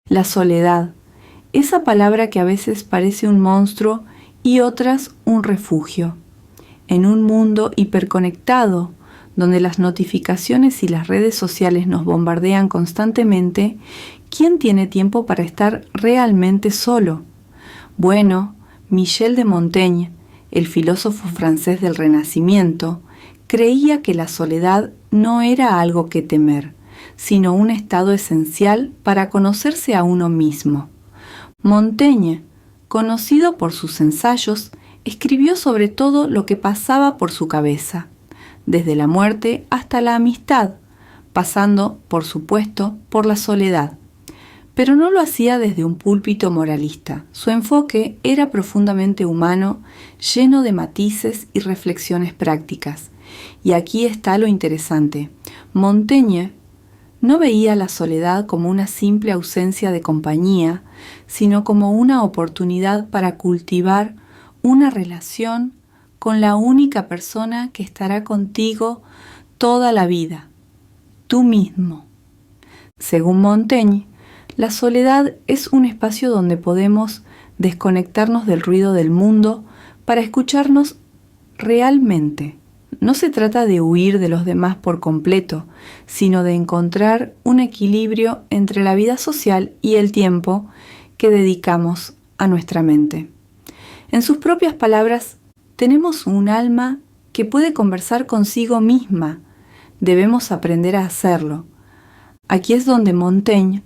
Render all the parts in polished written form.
La soledad, esa palabra que a veces parece un monstruo y otras un refugio. En un mundo hiperconectado, donde las notificaciones y las redes sociales nos bombardean constantemente, ¿quién tiene tiempo para estar realmente solo? Bueno, Michel de Montaigne, el filósofo francés del Renacimiento, creía que la soledad no era algo que temer, sino un estado esencial para conocerse a uno mismo. Montaigne, conocido por sus ensayos, escribió sobre todo lo que pasaba por su cabeza, desde la muerte hasta la amistad, pasando, por supuesto, por la soledad. Pero no lo hacía desde un púlpito moralista. Su enfoque era profundamente humano, lleno de matices y reflexiones prácticas. Y aquí está lo interesante. Montaigne no veía la soledad como una simple ausencia de compañía, sino como una oportunidad para cultivar una relación con la única persona que estará contigo toda la vida, tú mismo. Según Montaigne, la soledad es un espacio donde podemos desconectarnos del ruido del mundo para escucharnos realmente. No se trata de huir de los demás por completo, sino de encontrar un equilibrio entre la vida social y el tiempo que dedicamos a nuestra mente. En sus propias palabras, tenemos un alma que puede conversar consigo misma. Debemos aprender a hacerlo. Aquí es donde Montaigne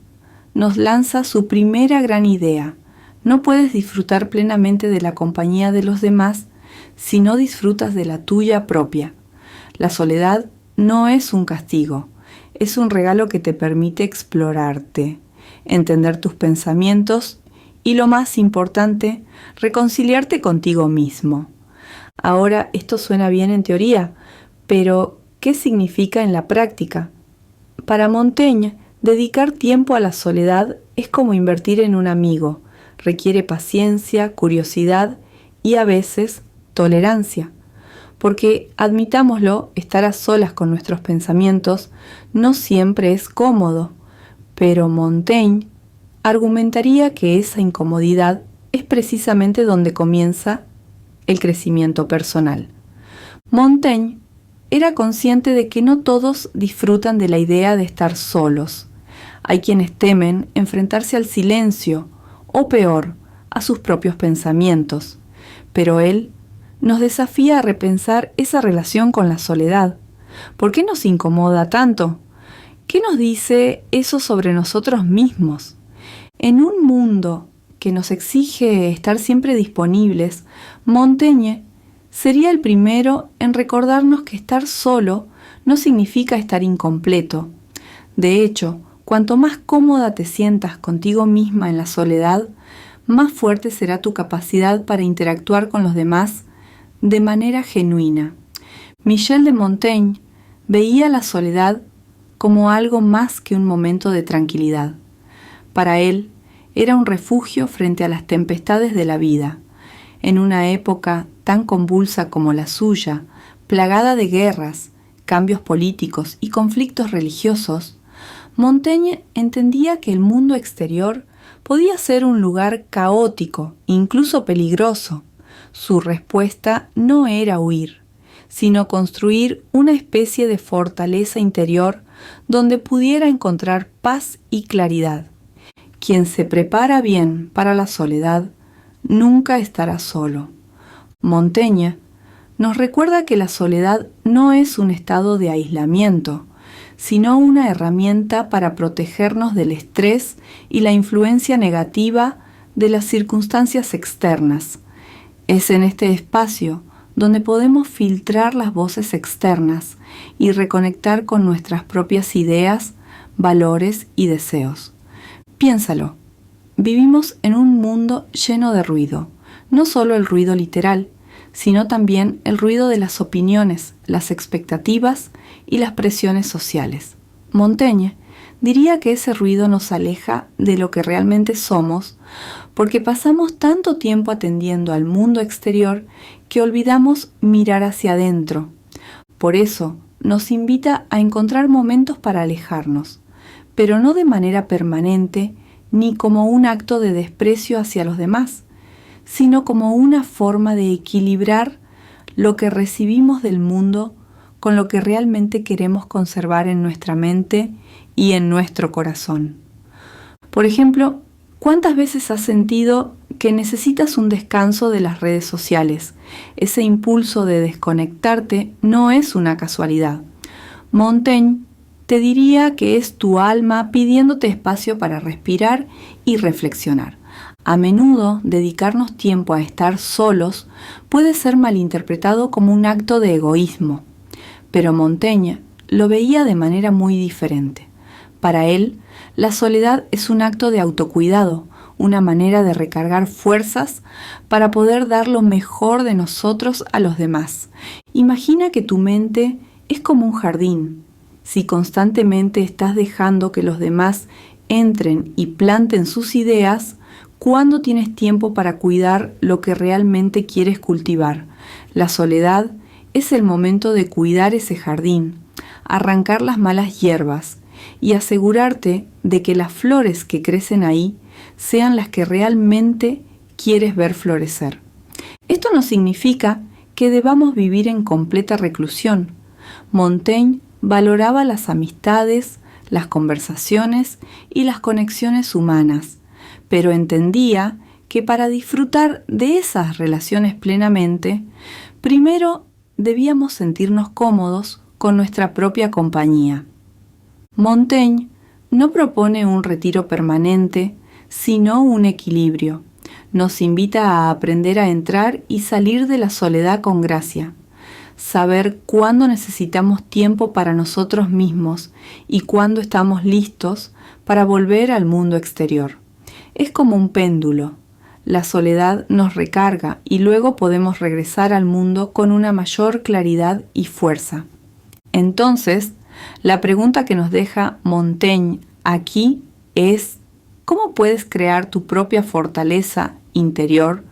nos lanza su primera gran idea. No puedes disfrutar plenamente de la compañía de los demás si no disfrutas de la tuya propia. La soledad no es un castigo, es un regalo que te permite explorarte, entender tus pensamientos y, lo más importante, reconciliarte contigo mismo. Ahora, esto suena bien en teoría, pero ¿qué significa en la práctica? Para Montaigne, dedicar tiempo a la soledad es como invertir en un amigo. Requiere paciencia, curiosidad y a veces tolerancia. Porque, admitámoslo, estar a solas con nuestros pensamientos no siempre es cómodo. Pero Montaigne argumentaría que esa incomodidad es precisamente donde comienza el crecimiento personal. Montaigne era consciente de que no todos disfrutan de la idea de estar solos. Hay quienes temen enfrentarse al silencio, o peor, a sus propios pensamientos. Pero él nos desafía a repensar esa relación con la soledad. ¿Por qué nos incomoda tanto? ¿Qué nos dice eso sobre nosotros mismos? En un mundo que nos exige estar siempre disponibles, Montaigne sería el primero en recordarnos que estar solo no significa estar incompleto. De hecho, cuanto más cómoda te sientas contigo misma en la soledad, más fuerte será tu capacidad para interactuar con los demás de manera genuina. Michel de Montaigne veía la soledad como algo más que un momento de tranquilidad. Para él, era un refugio frente a las tempestades de la vida. En una época tan convulsa como la suya, plagada de guerras, cambios políticos y conflictos religiosos, Montaigne entendía que el mundo exterior podía ser un lugar caótico, incluso peligroso. Su respuesta no era huir, sino construir una especie de fortaleza interior donde pudiera encontrar paz y claridad. Quien se prepara bien para la soledad nunca estará solo. Montaigne nos recuerda que la soledad no es un estado de aislamiento, sino una herramienta para protegernos del estrés y la influencia negativa de las circunstancias externas. Es en este espacio donde podemos filtrar las voces externas y reconectar con nuestras propias ideas, valores y deseos. Piénsalo, vivimos en un mundo lleno de ruido, no solo el ruido literal, sino también el ruido de las opiniones, las expectativas y las presiones sociales. Montaigne diría que ese ruido nos aleja de lo que realmente somos porque pasamos tanto tiempo atendiendo al mundo exterior que olvidamos mirar hacia adentro. Por eso nos invita a encontrar momentos para alejarnos, pero no de manera permanente ni como un acto de desprecio hacia los demás, sino como una forma de equilibrar lo que recibimos del mundo con lo que realmente queremos conservar en nuestra mente y en nuestro corazón. Por ejemplo, ¿cuántas veces has sentido que necesitas un descanso de las redes sociales? Ese impulso de desconectarte no es una casualidad. Montaigne te diría que es tu alma pidiéndote espacio para respirar y reflexionar. A menudo, dedicarnos tiempo a estar solos puede ser malinterpretado como un acto de egoísmo, pero Montaigne lo veía de manera muy diferente. Para él, la soledad es un acto de autocuidado, una manera de recargar fuerzas para poder dar lo mejor de nosotros a los demás. Imagina que tu mente es como un jardín. Si constantemente estás dejando que los demás entren y planten sus ideas, ¿cuándo tienes tiempo para cuidar lo que realmente quieres cultivar? La soledad es el momento de cuidar ese jardín, arrancar las malas hierbas y asegurarte de que las flores que crecen ahí sean las que realmente quieres ver florecer. Esto no significa que debamos vivir en completa reclusión. Montaigne valoraba las amistades, las conversaciones y las conexiones humanas, pero entendía que para disfrutar de esas relaciones plenamente, primero debíamos sentirnos cómodos con nuestra propia compañía. Montaigne no propone un retiro permanente, sino un equilibrio. Nos invita a aprender a entrar y salir de la soledad con gracia, saber cuándo necesitamos tiempo para nosotros mismos y cuándo estamos listos para volver al mundo exterior. Es como un péndulo. La soledad nos recarga y luego podemos regresar al mundo con una mayor claridad y fuerza. Entonces, la pregunta que nos deja Montaigne aquí es: ¿cómo puedes crear tu propia fortaleza interior,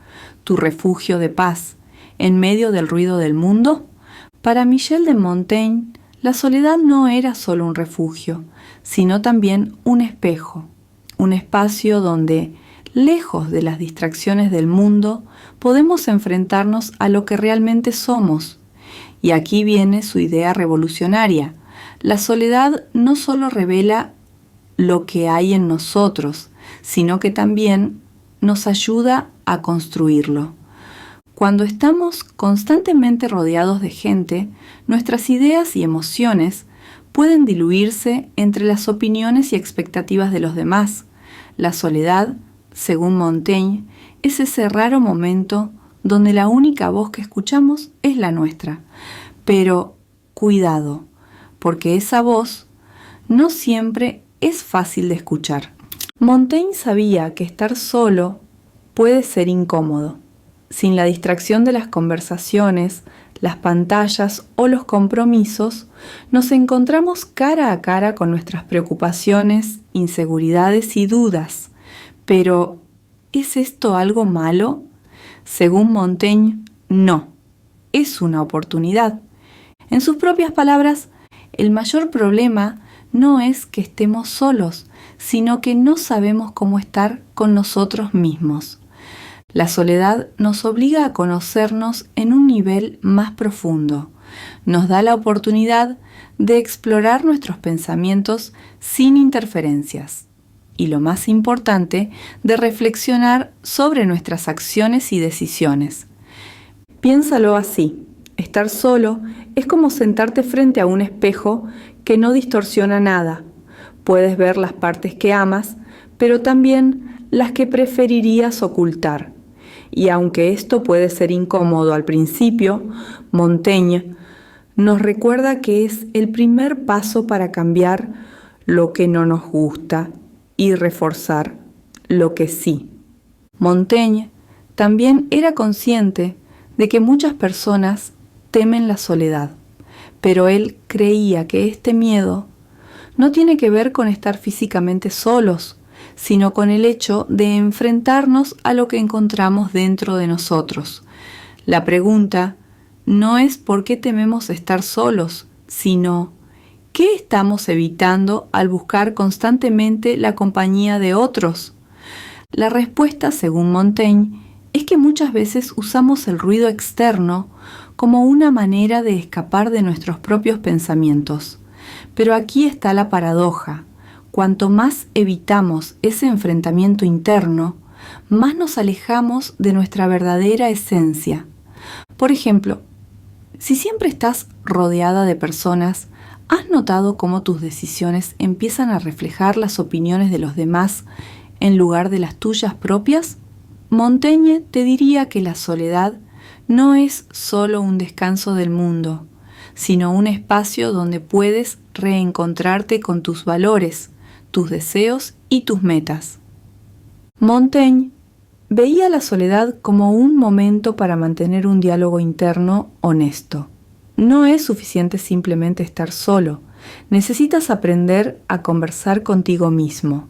tu refugio de paz, en medio del ruido del mundo? Para Michel de Montaigne, la soledad no era solo un refugio, sino también un espejo, un espacio donde, lejos de las distracciones del mundo, podemos enfrentarnos a lo que realmente somos. Y aquí viene su idea revolucionaria. La soledad no solo revela lo que hay en nosotros, sino que también nos ayuda a construirlo. Cuando estamos constantemente rodeados de gente, nuestras ideas y emociones pueden diluirse entre las opiniones y expectativas de los demás. La soledad, según Montaigne, es ese raro momento donde la única voz que escuchamos es la nuestra. Pero cuidado, porque esa voz no siempre es fácil de escuchar. Montaigne sabía que estar solo puede ser incómodo. Sin la distracción de las conversaciones, las pantallas o los compromisos, nos encontramos cara a cara con nuestras preocupaciones, inseguridades y dudas. Pero, ¿es esto algo malo? Según Montaigne, no. Es una oportunidad. En sus propias palabras, el mayor problema no es que estemos solos, sino que no sabemos cómo estar con nosotros mismos. La soledad nos obliga a conocernos en un nivel más profundo. Nos da la oportunidad de explorar nuestros pensamientos sin interferencias. Y lo más importante, de reflexionar sobre nuestras acciones y decisiones. Piénsalo así. Estar solo es como sentarte frente a un espejo que no distorsiona nada. Puedes ver las partes que amas, pero también las que preferirías ocultar. Y aunque esto puede ser incómodo al principio, Montaigne nos recuerda que es el primer paso para cambiar lo que no nos gusta y reforzar lo que sí. Montaigne también era consciente de que muchas personas temen la soledad, pero él creía que este miedo no tiene que ver con estar físicamente solos, sino con el hecho de enfrentarnos a lo que encontramos dentro de nosotros. La pregunta no es por qué tememos estar solos, sino ¿qué estamos evitando al buscar constantemente la compañía de otros? La respuesta, según Montaigne, es que muchas veces usamos el ruido externo como una manera de escapar de nuestros propios pensamientos. Pero aquí está la paradoja. Cuanto más evitamos ese enfrentamiento interno, más nos alejamos de nuestra verdadera esencia. Por ejemplo, si siempre estás rodeada de personas, ¿has notado cómo tus decisiones empiezan a reflejar las opiniones de los demás en lugar de las tuyas propias? Montaigne te diría que la soledad no es solo un descanso del mundo, sino un espacio donde puedes reencontrarte con tus valores, tus deseos y tus metas. Montaigne veía la soledad como un momento para mantener un diálogo interno honesto. No es suficiente simplemente estar solo. Necesitas aprender a conversar contigo mismo.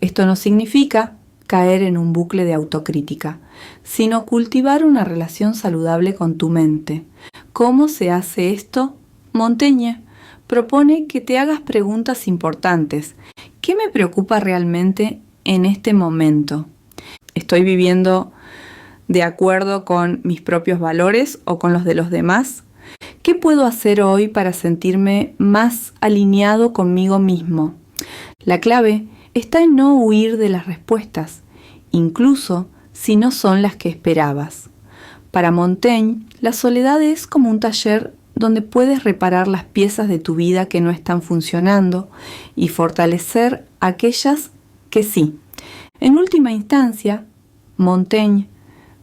Esto no significa caer en un bucle de autocrítica, sino cultivar una relación saludable con tu mente. ¿Cómo se hace esto? Montaigne propone que te hagas preguntas importantes. ¿Qué me preocupa realmente en este momento? ¿Estoy viviendo de acuerdo con mis propios valores o con los de los demás? ¿Qué puedo hacer hoy para sentirme más alineado conmigo mismo? La clave está en no huir de las respuestas, incluso si no son las que esperabas. Para Montaigne, la soledad es como un taller donde puedes reparar las piezas de tu vida que no están funcionando y fortalecer aquellas que sí. En última instancia, Montaigne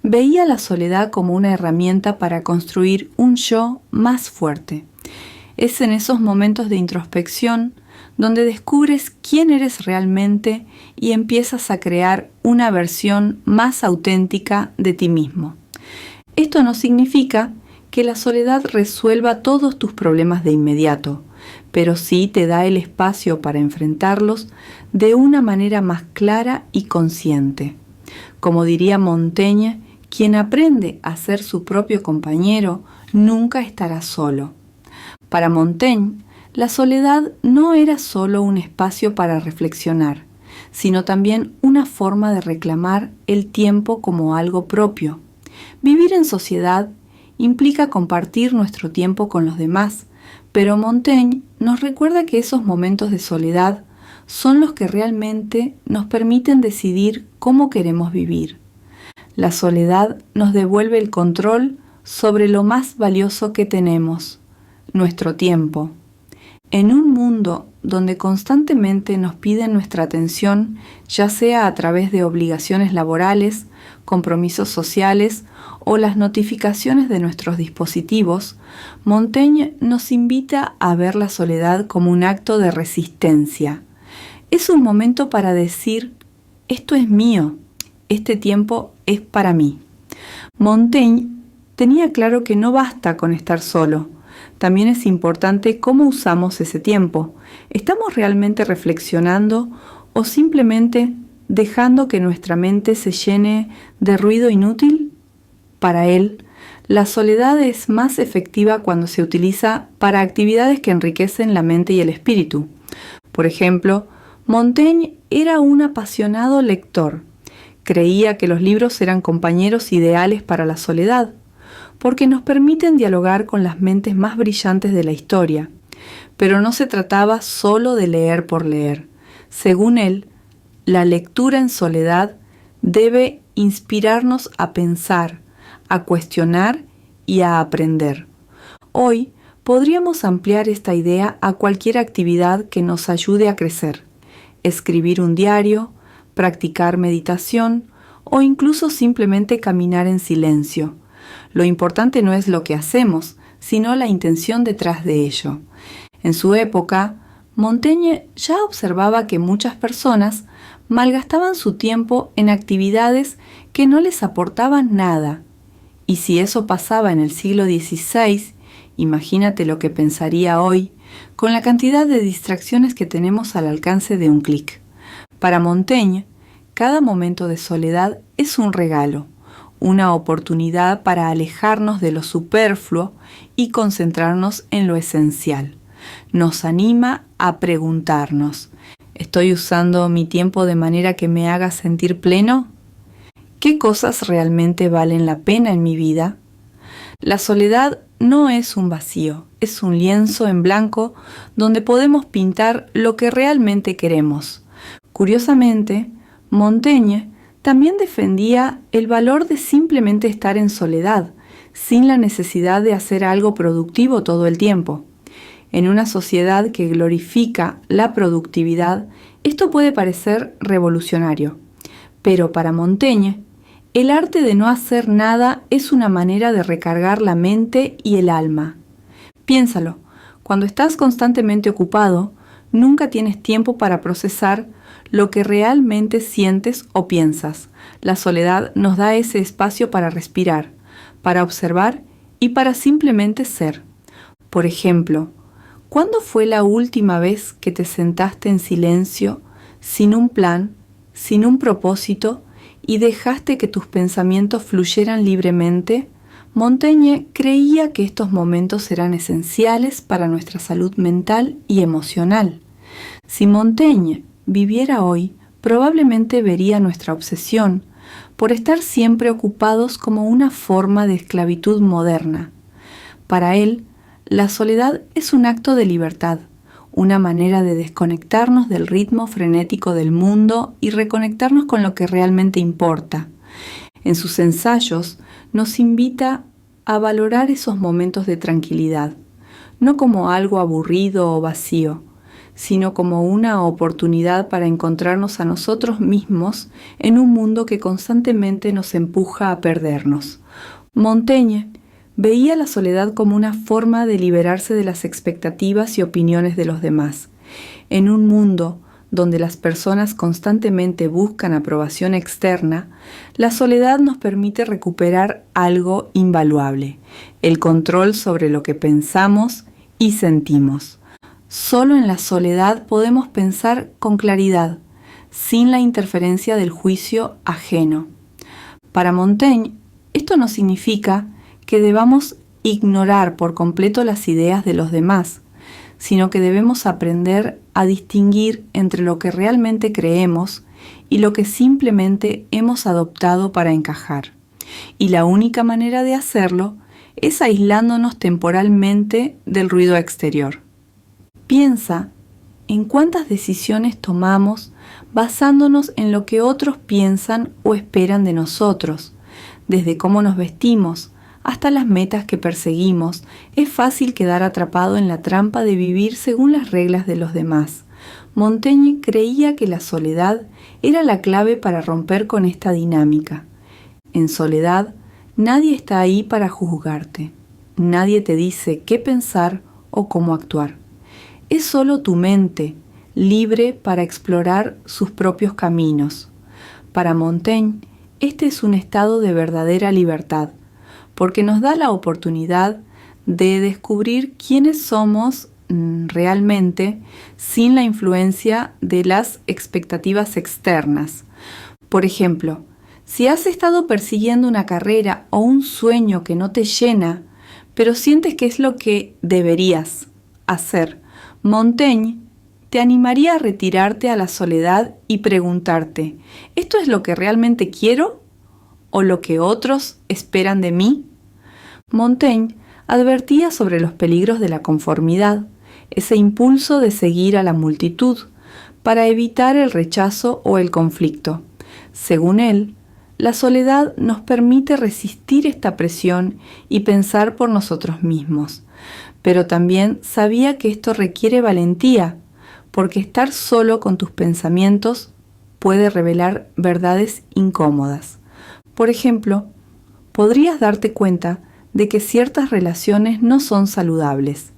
veía la soledad como una herramienta para construir un yo más fuerte. Es en esos momentos de introspección donde descubres quién eres realmente y empiezas a crear una versión más auténtica de ti mismo. Esto no significa que la soledad resuelva todos tus problemas de inmediato, pero sí te da el espacio para enfrentarlos de una manera más clara y consciente. Como diría Montaigne, quien aprende a ser su propio compañero nunca estará solo. Para Montaigne, la soledad no era solo un espacio para reflexionar, sino también una forma de reclamar el tiempo como algo propio. Vivir en sociedad implica compartir nuestro tiempo con los demás, pero Montaigne nos recuerda que esos momentos de soledad son los que realmente nos permiten decidir cómo queremos vivir. La soledad nos devuelve el control sobre lo más valioso que tenemos, nuestro tiempo. En un mundo donde constantemente nos piden nuestra atención, ya sea a través de obligaciones laborales, compromisos sociales o las notificaciones de nuestros dispositivos, Montaigne nos invita a ver la soledad como un acto de resistencia. Es un momento para decir, esto es mío, este tiempo es para mí. Montaigne tenía claro que no basta con estar solo. También es importante cómo usamos ese tiempo. ¿Estamos realmente reflexionando o simplemente dejando que nuestra mente se llene de ruido inútil? Para él, la soledad es más efectiva cuando se utiliza para actividades que enriquecen la mente y el espíritu. Por ejemplo, Montaigne era un apasionado lector. Creía que los libros eran compañeros ideales para la soledad, porque nos permiten dialogar con las mentes más brillantes de la historia. Pero no se trataba solo de leer por leer. Según él, la lectura en soledad debe inspirarnos a pensar, a cuestionar y a aprender. Hoy podríamos ampliar esta idea a cualquier actividad que nos ayude a crecer. Escribir un diario, practicar meditación o incluso simplemente caminar en silencio. Lo importante no es lo que hacemos, sino la intención detrás de ello. En su época, Montaigne ya observaba que muchas personas malgastaban su tiempo en actividades que no les aportaban nada. Y si eso pasaba en el siglo XVI, imagínate lo que pensaría hoy, con la cantidad de distracciones que tenemos al alcance de un clic. Para Montaigne, cada momento de soledad es un regalo, una oportunidad para alejarnos de lo superfluo y concentrarnos en lo esencial. Nos anima a preguntarnos, ¿Estoy usando mi tiempo de manera que me haga sentir pleno? ¿Qué cosas realmente valen la pena en mi vida? La soledad no es un vacío, es un lienzo en blanco donde podemos pintar lo que realmente queremos. Curiosamente, Montaigne también defendía el valor de simplemente estar en soledad, sin la necesidad de hacer algo productivo todo el tiempo. En una sociedad que glorifica la productividad, esto puede parecer revolucionario, pero para Montaigne, el arte de no hacer nada es una manera de recargar la mente y el alma. Piénsalo, cuando estás constantemente ocupado, nunca tienes tiempo para procesar lo que realmente sientes o piensas. La soledad nos da ese espacio para respirar, para observar y para simplemente ser. Por ejemplo, ¿cuándo fue la última vez que te sentaste en silencio, sin un plan, sin un propósito, y dejaste que tus pensamientos fluyeran libremente? Montaigne creía que estos momentos eran esenciales para nuestra salud mental y emocional. Si Montaigne viviera hoy, probablemente vería nuestra obsesión por estar siempre ocupados como una forma de esclavitud moderna. Para él, la soledad es un acto de libertad, una manera de desconectarnos del ritmo frenético del mundo y reconectarnos con lo que realmente importa. En sus ensayos nos invita a valorar esos momentos de tranquilidad, no como algo aburrido o vacío, sino como una oportunidad para encontrarnos a nosotros mismos en un mundo que constantemente nos empuja a perdernos. Montaigne veía la soledad como una forma de liberarse de las expectativas y opiniones de los demás. En un mundo donde las personas constantemente buscan aprobación externa, la soledad nos permite recuperar algo invaluable: el control sobre lo que pensamos y sentimos. Solo en la soledad podemos pensar con claridad, sin la interferencia del juicio ajeno. Para Montaigne, esto no significa que debamos ignorar por completo las ideas de los demás, sino que debemos aprender a distinguir entre lo que realmente creemos y lo que simplemente hemos adoptado para encajar. Y la única manera de hacerlo es aislándonos temporalmente del ruido exterior. Piensa en cuántas decisiones tomamos basándonos en lo que otros piensan o esperan de nosotros, desde cómo nos vestimos hasta las metas que perseguimos. Es fácil quedar atrapado en la trampa de vivir según las reglas de los demás. Montaigne creía que la soledad era la clave para romper con esta dinámica. En soledad, nadie está ahí para juzgarte. Nadie te dice qué pensar o cómo actuar. Es solo tu mente, libre para explorar sus propios caminos. Para Montaigne, este es un estado de verdadera libertad, porque nos da la oportunidad de descubrir quiénes somos realmente sin la influencia de las expectativas externas. Por ejemplo, si has estado persiguiendo una carrera o un sueño que no te llena, pero sientes que es lo que deberías hacer, Montaigne te animaría a retirarte a la soledad y preguntarte: ¿esto es lo que realmente quiero o lo que otros esperan de mí? Montaigne advertía sobre los peligros de la conformidad, ese impulso de seguir a la multitud para evitar el rechazo o el conflicto. Según él, la soledad nos permite resistir esta presión y pensar por nosotros mismos, pero también sabía que esto requiere valentía, porque estar solo con tus pensamientos puede revelar verdades incómodas. Por ejemplo, podrías darte cuenta de que ciertas relaciones no son saludables,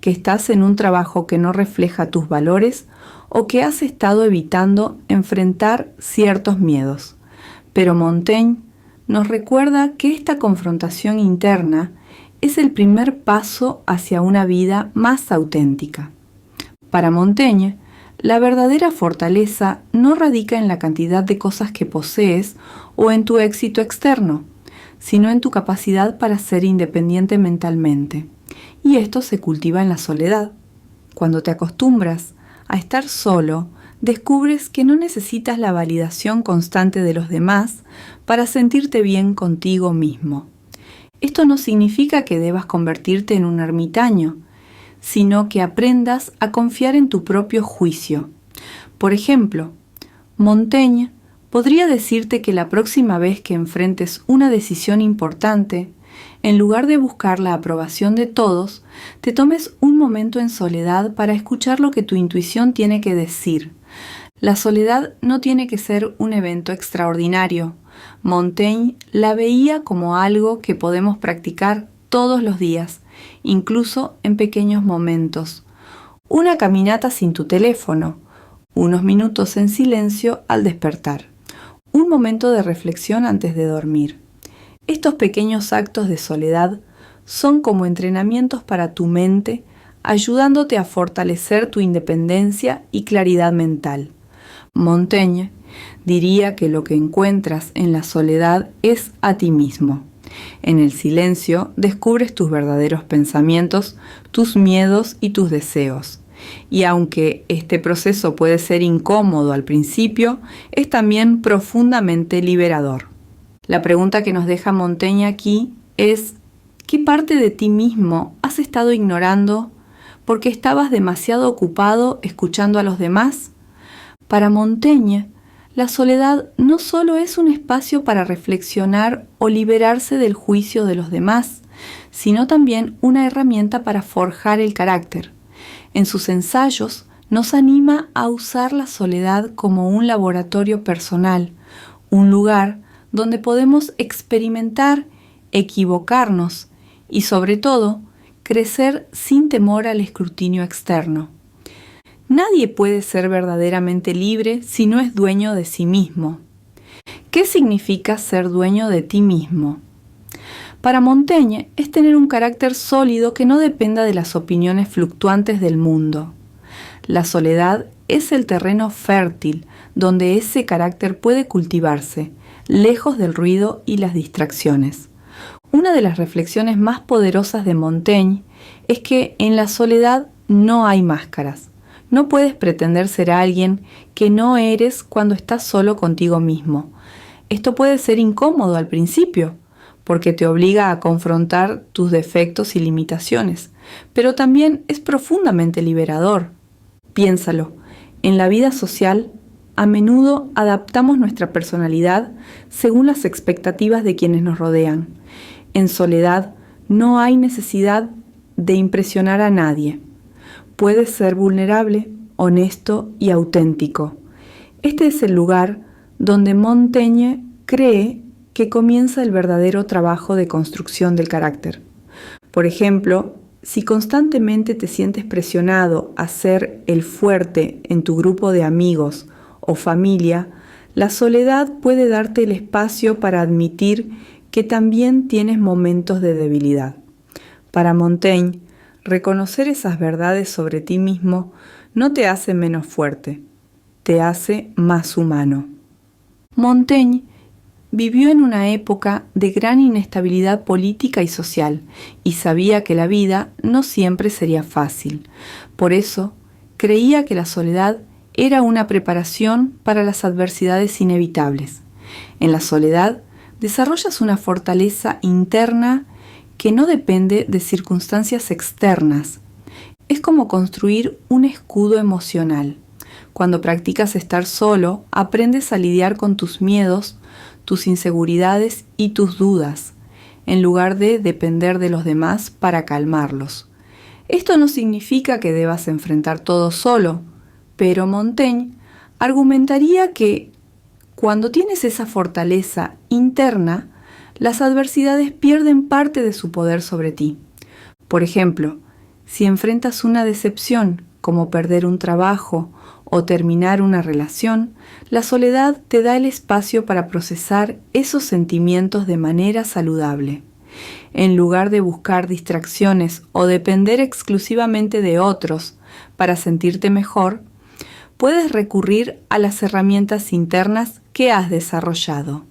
que estás en un trabajo que no refleja tus valores o que has estado evitando enfrentar ciertos miedos. Pero Montaigne nos recuerda que esta confrontación interna es el primer paso hacia una vida más auténtica. Para Montaigne, la verdadera fortaleza no radica en la cantidad de cosas que posees o en tu éxito externo, sino en tu capacidad para ser independiente mentalmente. Y esto se cultiva en la soledad. Cuando te acostumbras a estar solo, descubres que no necesitas la validación constante de los demás para sentirte bien contigo mismo. Esto no significa que debas convertirte en un ermitaño, sino que aprendas a confiar en tu propio juicio. Por ejemplo, Montaigne podría decirte que la próxima vez que enfrentes una decisión importante, en lugar de buscar la aprobación de todos, te tomes un momento en soledad para escuchar lo que tu intuición tiene que decir. La soledad no tiene que ser un evento extraordinario. Montaigne la veía como algo que podemos practicar todos los días, incluso en pequeños momentos. Una caminata sin tu teléfono, unos minutos en silencio al despertar, un momento de reflexión antes de dormir. Estos pequeños actos de soledad son como entrenamientos para tu mente, ayudándote a fortalecer tu independencia y claridad mental. Montaigne diría que lo que encuentras en la soledad es a ti mismo. En el silencio descubres tus verdaderos pensamientos, tus miedos y tus deseos. Y aunque este proceso puede ser incómodo al principio, es también profundamente liberador. La pregunta que nos deja Montaigne aquí es: ¿qué parte de ti mismo has estado ignorando porque estabas demasiado ocupado escuchando a los demás? Para Montaigne, la soledad no solo es un espacio para reflexionar o liberarse del juicio de los demás, sino también una herramienta para forjar el carácter. En sus ensayos nos anima a usar la soledad como un laboratorio personal, un lugar donde podemos experimentar, equivocarnos y, sobre todo, crecer sin temor al escrutinio externo. Nadie puede ser verdaderamente libre si no es dueño de sí mismo. ¿Qué significa ser dueño de ti mismo? Para Montaigne es tener un carácter sólido que no dependa de las opiniones fluctuantes del mundo. La soledad es el terreno fértil donde ese carácter puede cultivarse, lejos del ruido y las distracciones. Una de las reflexiones más poderosas de Montaigne es que en la soledad no hay máscaras. No puedes pretender ser alguien que no eres cuando estás solo contigo mismo. Esto puede ser incómodo al principio, porque te obliga a confrontar tus defectos y limitaciones, pero también es profundamente liberador. Piénsalo, en la vida social, a menudo adaptamos nuestra personalidad según las expectativas de quienes nos rodean. En soledad, no hay necesidad de impresionar a nadie. Puedes ser vulnerable, honesto y auténtico. Este es el lugar donde Montaigne cree que comienza el verdadero trabajo de construcción del carácter. Por ejemplo, si constantemente te sientes presionado a ser el fuerte en tu grupo de amigos o familia, la soledad puede darte el espacio para admitir que también tienes momentos de debilidad. Para Montaigne, reconocer esas verdades sobre ti mismo no te hace menos fuerte, te hace más humano. Montaigne vivió en una época de gran inestabilidad política y social y sabía que la vida no siempre sería fácil. Por eso, creía que la soledad era una preparación para las adversidades inevitables. En la soledad, desarrollas una fortaleza interna que no depende de circunstancias externas. Es como construir un escudo emocional. Cuando practicas estar solo, aprendes a lidiar con tus miedos, tus inseguridades y tus dudas, en lugar de depender de los demás para calmarlos. Esto no significa que debas enfrentar todo solo, pero Montaigne argumentaría que cuando tienes esa fortaleza interna, las adversidades pierden parte de su poder sobre ti. Por ejemplo, si enfrentas una decepción, como perder un trabajo o terminar una relación, la soledad te da el espacio para procesar esos sentimientos de manera saludable. En lugar de buscar distracciones o depender exclusivamente de otros para sentirte mejor, puedes recurrir a las herramientas internas que has desarrollado.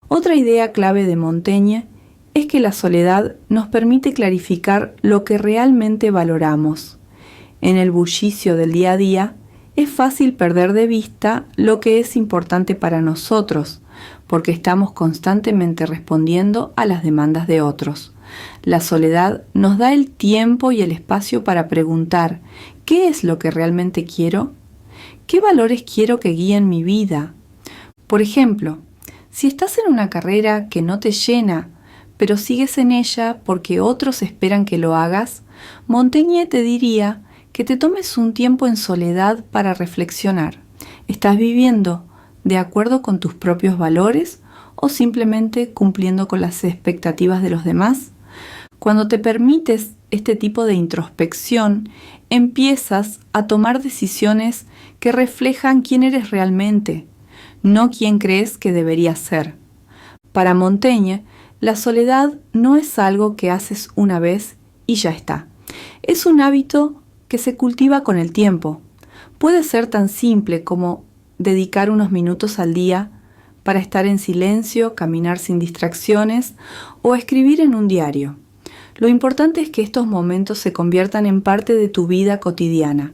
Otra idea clave de Montaigne es que la soledad nos permite clarificar lo que realmente valoramos. En el bullicio del día a día, es fácil perder de vista lo que es importante para nosotros, porque estamos constantemente respondiendo a las demandas de otros. La soledad nos da el tiempo y el espacio para preguntar: ¿qué es lo que realmente quiero? ¿Qué valores quiero que guíen mi vida? Por ejemplo, si estás en una carrera que no te llena, pero sigues en ella porque otros esperan que lo hagas, Montaigne te diría que te tomes un tiempo en soledad para reflexionar. ¿Estás viviendo de acuerdo con tus propios valores o simplemente cumpliendo con las expectativas de los demás? Cuando te permites este tipo de introspección, empiezas a tomar decisiones que reflejan quién eres realmente, no quién crees que deberías ser. Para Montaigne, la soledad no es algo que haces una vez y ya está. Es un hábito que se cultiva con el tiempo. Puede ser tan simple como dedicar unos minutos al día para estar en silencio, caminar sin distracciones o escribir en un diario. Lo importante es que estos momentos se conviertan en parte de tu vida cotidiana.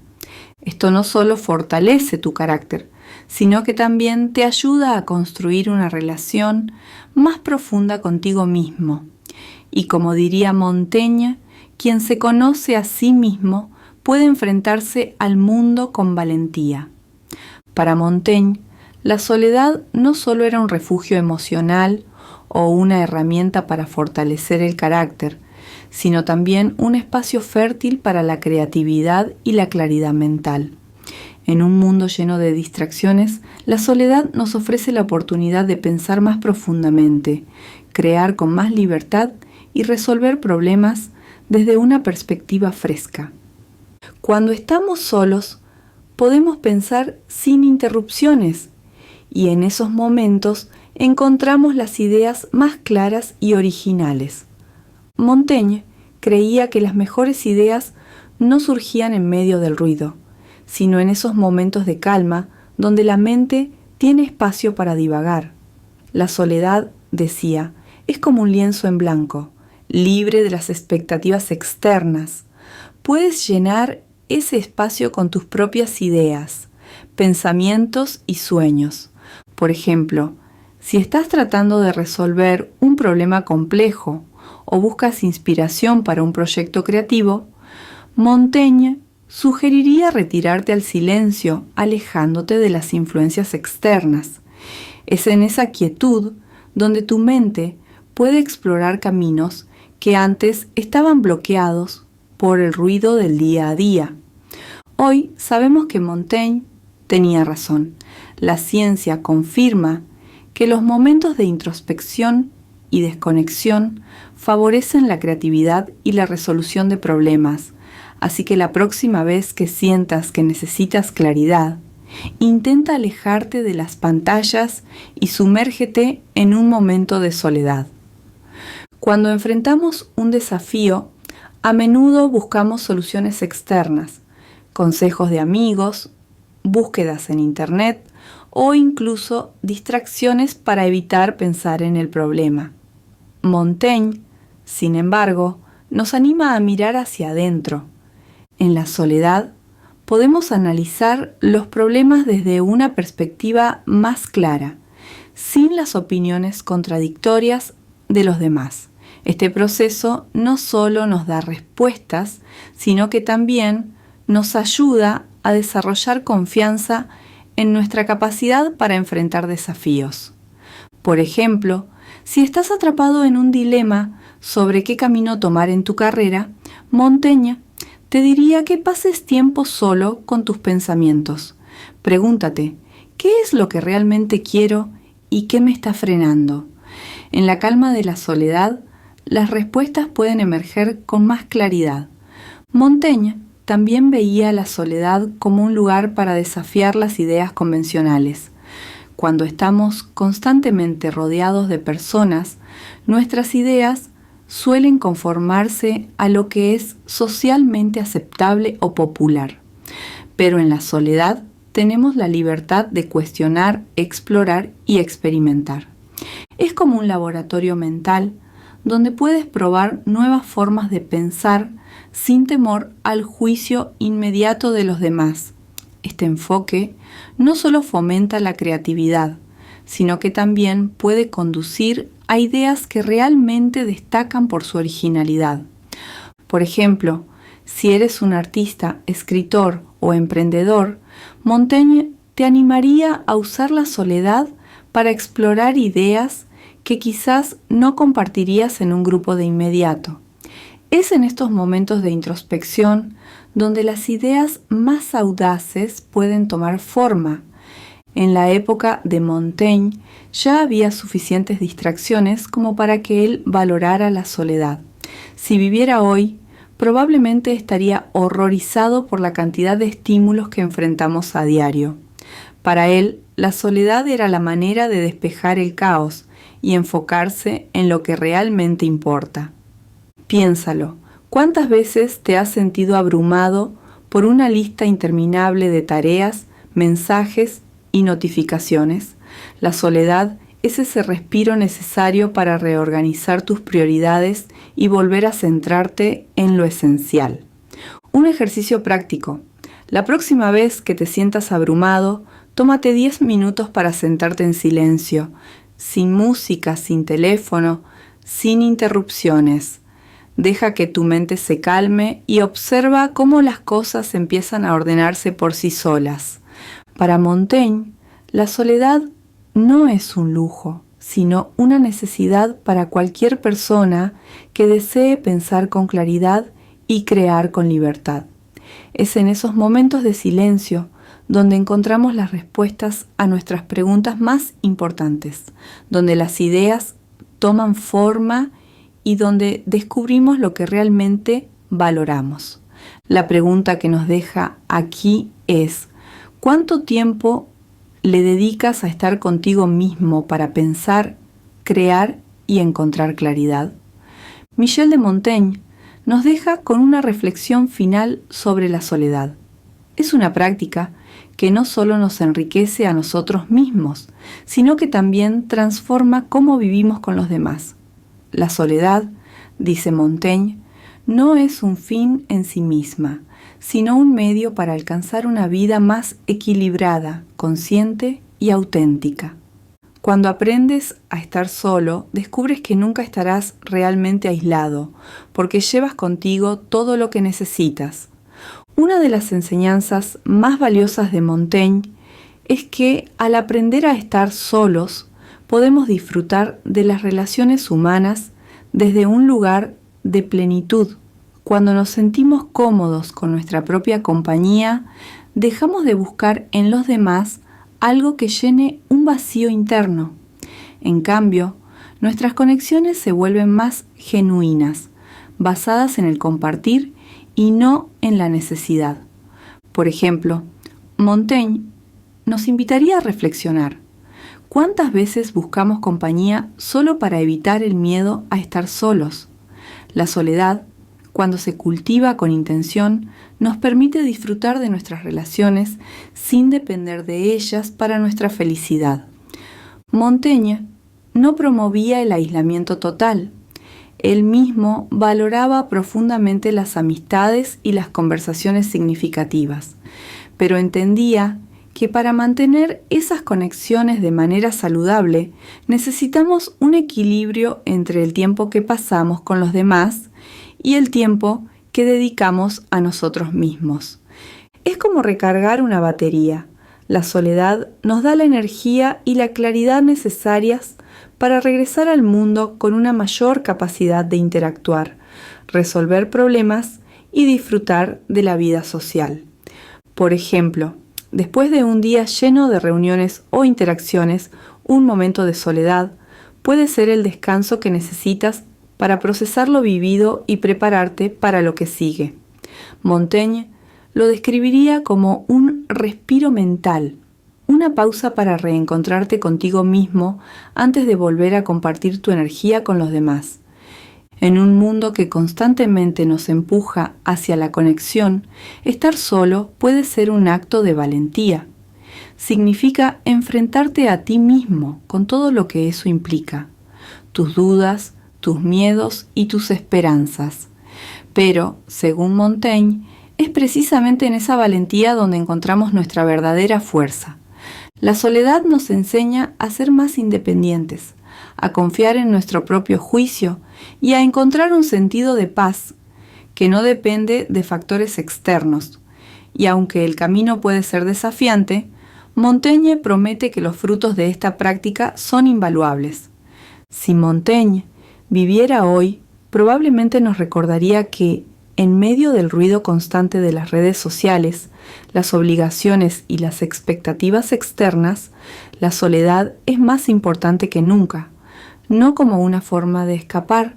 Esto no solo fortalece tu carácter, sino que también te ayuda a construir una relación más profunda contigo mismo. Y como diría Montaigne, quien se conoce a sí mismo puede enfrentarse al mundo con valentía. Para Montaigne, la soledad no solo era un refugio emocional o una herramienta para fortalecer el carácter, sino también un espacio fértil para la creatividad y la claridad mental. En un mundo lleno de distracciones, la soledad nos ofrece la oportunidad de pensar más profundamente, crear con más libertad y resolver problemas desde una perspectiva fresca. Cuando estamos solos, podemos pensar sin interrupciones y en esos momentos encontramos las ideas más claras y originales. Montaigne creía que las mejores ideas no surgían en medio del ruido, sino en esos momentos de calma donde la mente tiene espacio para divagar. La soledad, decía, es como un lienzo en blanco, libre de las expectativas externas. Puedes llenar ese espacio con tus propias ideas, pensamientos y sueños. Por ejemplo, si estás tratando de resolver un problema complejo o buscas inspiración para un proyecto creativo, Montaigne sugeriría retirarte al silencio, alejándote de las influencias externas. Es en esa quietud donde tu mente puede explorar caminos que antes estaban bloqueados por el ruido del día a día. Hoy sabemos que Montaigne tenía razón. La ciencia confirma que los momentos de introspección y desconexión favorecen la creatividad y la resolución de problemas. Así que la próxima vez que sientas que necesitas claridad, intenta alejarte de las pantallas y sumérgete en un momento de soledad. Cuando enfrentamos un desafío, a menudo buscamos soluciones externas, consejos de amigos, búsquedas en Internet o incluso distracciones para evitar pensar en el problema. Montaigne, sin embargo, nos anima a mirar hacia adentro. En la soledad, podemos analizar los problemas desde una perspectiva más clara, sin las opiniones contradictorias de los demás. Este proceso no solo nos da respuestas, sino que también nos ayuda a desarrollar confianza en nuestra capacidad para enfrentar desafíos. Por ejemplo, si estás atrapado en un dilema sobre qué camino tomar en tu carrera, Montaigne te diría que pases tiempo solo con tus pensamientos. Pregúntate, ¿qué es lo que realmente quiero y qué me está frenando? En la calma de la soledad, las respuestas pueden emerger con más claridad. Montaigne también veía la soledad como un lugar para desafiar las ideas convencionales. Cuando estamos constantemente rodeados de personas, nuestras ideas suelen conformarse a lo que es socialmente aceptable o popular. Pero en la soledad tenemos la libertad de cuestionar, explorar y experimentar. Es como un laboratorio mental donde puedes probar nuevas formas de pensar sin temor al juicio inmediato de los demás. este enfoque, no solo fomenta la creatividad, sino que también puede conducir a ideas que realmente destacan por su originalidad. Por ejemplo, si eres un artista, escritor o emprendedor, Montaigne te animaría a usar la soledad para explorar ideas que quizás no compartirías en un grupo de inmediato. Es en estos momentos de introspección donde las ideas más audaces pueden tomar forma. En la época de Montaigne ya había suficientes distracciones como para que él valorara la soledad. Si viviera hoy, probablemente estaría horrorizado por la cantidad de estímulos que enfrentamos a diario. Para él, la soledad era la manera de despejar el caos y enfocarse en lo que realmente importa. Piénsalo, ¿cuántas veces te has sentido abrumado por una lista interminable de tareas, mensajes y notificaciones? La soledad es ese respiro necesario para reorganizar tus prioridades y volver a centrarte en lo esencial. Un ejercicio práctico. La próxima vez que te sientas abrumado, tómate 10 minutos para sentarte en silencio, sin música, sin teléfono, sin interrupciones. Deja que tu mente se calme y observa cómo las cosas empiezan a ordenarse por sí solas. Para Montaigne, la soledad no es un lujo, sino una necesidad para cualquier persona que desee pensar con claridad y crear con libertad. Es en esos momentos de silencio donde encontramos las respuestas a nuestras preguntas más importantes, donde las ideas toman forma y donde descubrimos lo que realmente valoramos. La pregunta que nos deja aquí es: ¿cuánto tiempo le dedicas a estar contigo mismo para pensar, crear y encontrar claridad? Michel de Montaigne nos deja con una reflexión final sobre la soledad. Es una práctica que no solo nos enriquece a nosotros mismos, sino que también transforma cómo vivimos con los demás. La soledad, dice Montaigne, no es un fin en sí misma, sino un medio para alcanzar una vida más equilibrada, consciente y auténtica. Cuando aprendes a estar solo, descubres que nunca estarás realmente aislado, porque llevas contigo todo lo que necesitas. Una de las enseñanzas más valiosas de Montaigne es que al aprender a estar solos, podemos disfrutar de las relaciones humanas desde un lugar de plenitud. Cuando nos sentimos cómodos con nuestra propia compañía, dejamos de buscar en los demás algo que llene un vacío interno. En cambio, nuestras conexiones se vuelven más genuinas, basadas en el compartir y no en la necesidad. Por ejemplo, Montaigne nos invitaría a reflexionar. ¿Cuántas veces buscamos compañía solo para evitar el miedo a estar solos? La soledad, cuando se cultiva con intención, nos permite disfrutar de nuestras relaciones sin depender de ellas para nuestra felicidad. Montaigne no promovía el aislamiento total. Él mismo valoraba profundamente las amistades y las conversaciones significativas, pero entendía que para mantener esas conexiones de manera saludable necesitamos un equilibrio entre el tiempo que pasamos con los demás y el tiempo que dedicamos a nosotros mismos. Es como recargar una batería. La soledad nos da la energía y la claridad necesarias para regresar al mundo con una mayor capacidad de interactuar, resolver problemas y disfrutar de la vida social. Por ejemplo, después de un día lleno de reuniones o interacciones, un momento de soledad puede ser el descanso que necesitas para procesar lo vivido y prepararte para lo que sigue. Montaigne lo describiría como un respiro mental, una pausa para reencontrarte contigo mismo antes de volver a compartir tu energía con los demás. En un mundo que constantemente nos empuja hacia la conexión, estar solo puede ser un acto de valentía. Significa enfrentarte a ti mismo con todo lo que eso implica, tus dudas, tus miedos y tus esperanzas. Pero, según Montaigne, Es precisamente en esa valentía donde encontramos nuestra verdadera fuerza. La soledad nos enseña a ser más independientes, a confiar en nuestro propio juicio y a encontrar un sentido de paz que no depende de factores externos. Y aunque el camino puede ser desafiante, Montaigne promete que los frutos de esta práctica son invaluables. Si Montaigne viviera hoy, probablemente nos recordaría que, en medio del ruido constante de las redes sociales, las obligaciones y las expectativas externas, la soledad es más importante que nunca, no como una forma de escapar,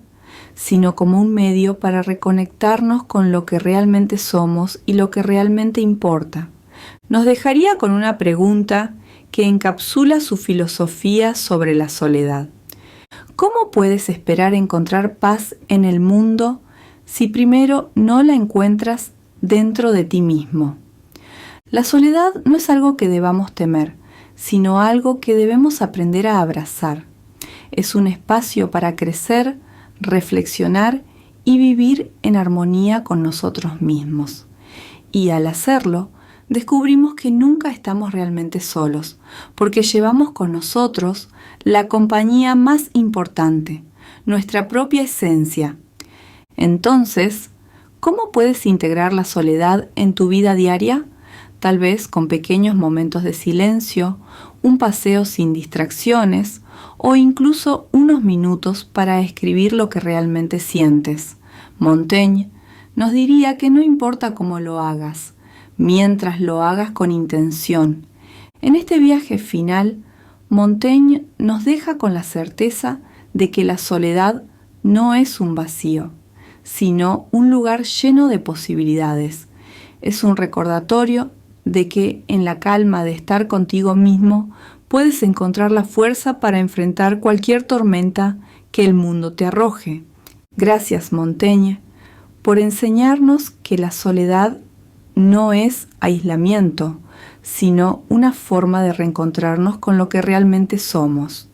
sino como un medio para reconectarnos con lo que realmente somos y lo que realmente importa. Nos dejaría con una pregunta que encapsula su filosofía sobre la soledad. ¿Cómo puedes esperar encontrar paz en el mundo si primero no la encuentras dentro de ti mismo? La soledad no es algo que debamos temer, sino algo que debemos aprender a abrazar. Es un espacio para crecer, reflexionar y vivir en armonía con nosotros mismos. Y al hacerlo, descubrimos que nunca estamos realmente solos, porque llevamos con nosotros la compañía más importante, nuestra propia esencia. Entonces, ¿cómo puedes integrar la soledad en tu vida diaria? Tal vez con pequeños momentos de silencio, un paseo sin distracciones o incluso unos minutos para escribir lo que realmente sientes. Montaigne nos diría que no importa cómo lo hagas, mientras lo hagas con intención. En este viaje final, Montaigne nos deja con la certeza de que la soledad no es un vacío, sino un lugar lleno de posibilidades. Es un recordatorio de que en la calma de estar contigo mismo puedes encontrar la fuerza para enfrentar cualquier tormenta que el mundo te arroje. Gracias, Montaigne, por enseñarnos que la soledad no es aislamiento, sino una forma de reencontrarnos con lo que realmente somos.